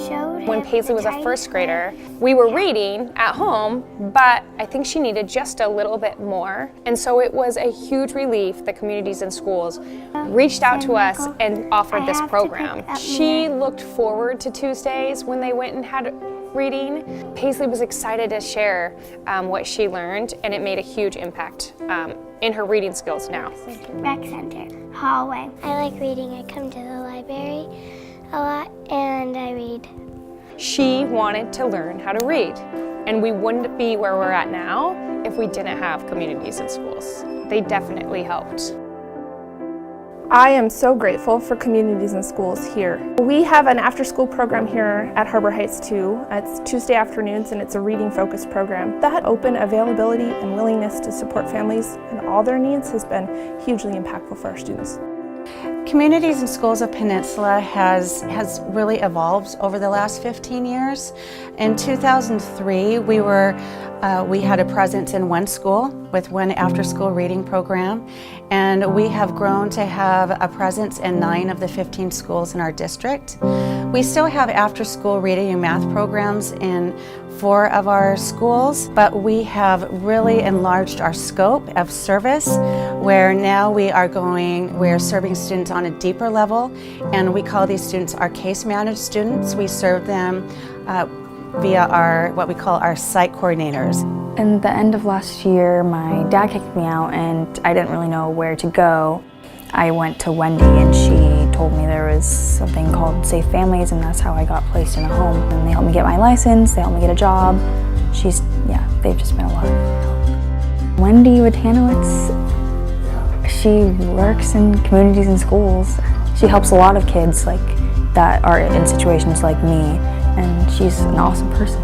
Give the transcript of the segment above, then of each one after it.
When Paisley was a first grader, we were reading at home, but I think she needed just a little bit more. And so it was a huge relief that Communities in Schools reached out to us and offered this program. She looked forward to Tuesdays when they went and had reading. Paisley was excited to share what she learned, and it made a huge impact in her reading skills now. Rec center, hallway. I like reading. I come to the library a lot and I read. She wanted to learn how to read, and we wouldn't be where we're at now if we didn't have Communities in Schools. They definitely helped. I am so grateful for Communities in Schools here. We have an after-school program here at Harbor Heights too. It's Tuesday afternoons and it's a reading-focused program. That open availability and willingness to support families and all their needs has been hugely impactful for our students. Communities in Schools of Peninsula has really evolved over the last 15 years. In 2003, we had a presence in one school with one after-school reading program, and we have grown to have a presence in 9 of the 15 schools in our district. We still have after-school reading and math programs in 4 of our schools, but we have really enlarged our scope of service, where now we're serving students on a deeper level, and we call these students our case managed students. We serve them via what we call our site coordinators. In the end of last year, my dad kicked me out and I didn't really know where to go. I went to Wendy and she told me there was something called Safe Families, and that's how I got placed in a home. And they helped me get my license, they helped me get a job. They've just been a lot of help. Wendy Watanowitz, she works in Communities in Schools. She helps a lot of kids that are in situations like me, and she's an awesome person.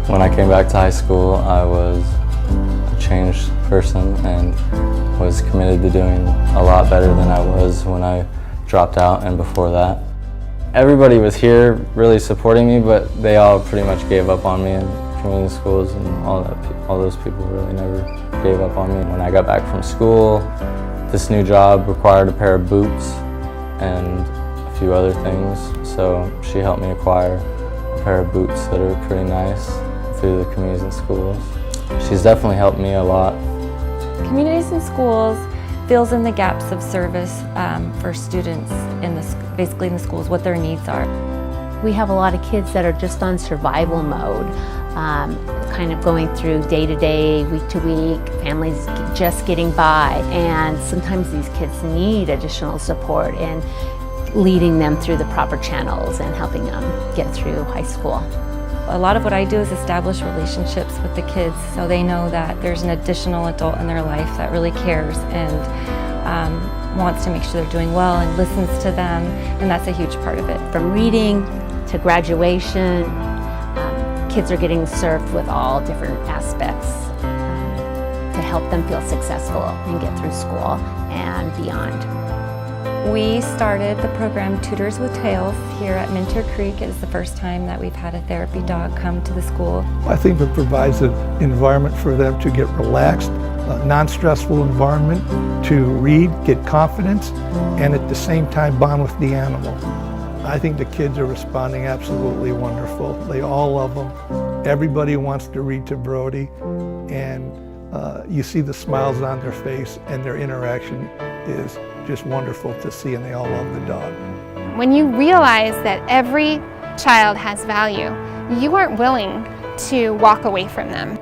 When I came back to high school, I was a changed person and was committed to doing a lot better than I was when I dropped out and before that. Everybody was here really supporting me, but they all pretty much gave up on me in community schools, and all those people really never gave up on me. When I got back from school, this new job required a pair of boots and a few other things, so she helped me acquire a pair of boots that are pretty nice through the Communities in Schools. She's definitely helped me a lot. Communities in Schools fills in the gaps of service for students basically in the schools, what their needs are. We have a lot of kids that are just on survival mode, kind of going through day to day, week to week, families just getting by, and sometimes these kids need additional support in leading them through the proper channels and helping them get through high school. A lot of what I do is establish relationships with the kids so they know that there's an additional adult in their life that really cares and wants to make sure they're doing well and listens to them, and that's a huge part of it. From reading to graduation, kids are getting served with all different aspects to help them feel successful and get through school and beyond. We started the program Tutors with Tails here at Minter Creek. It is the first time that we've had a therapy dog come to the school. I think it provides an environment for them to get relaxed, a non-stressful environment to read, get confidence, and at the same time bond with the animal. I think the kids are responding absolutely wonderful. They all love them. Everybody wants to read to Brody, and you see the smiles on their face, and their interaction is just wonderful to see, and they all love the dog. When you realize that every child has value, you aren't willing to walk away from them.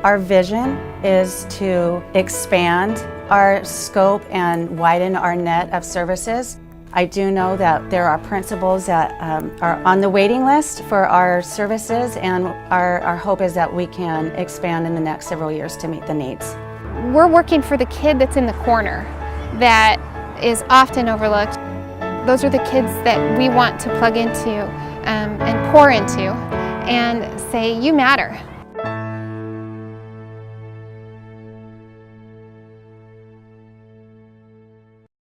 Our vision is to expand our scope and widen our net of services. I do know that there are principals that are on the waiting list for our services, and our hope is that we can expand in the next several years to meet the needs. We're working for the kid that's in the corner that is often overlooked. Those are the kids that we want to plug into and pour into and say, you matter.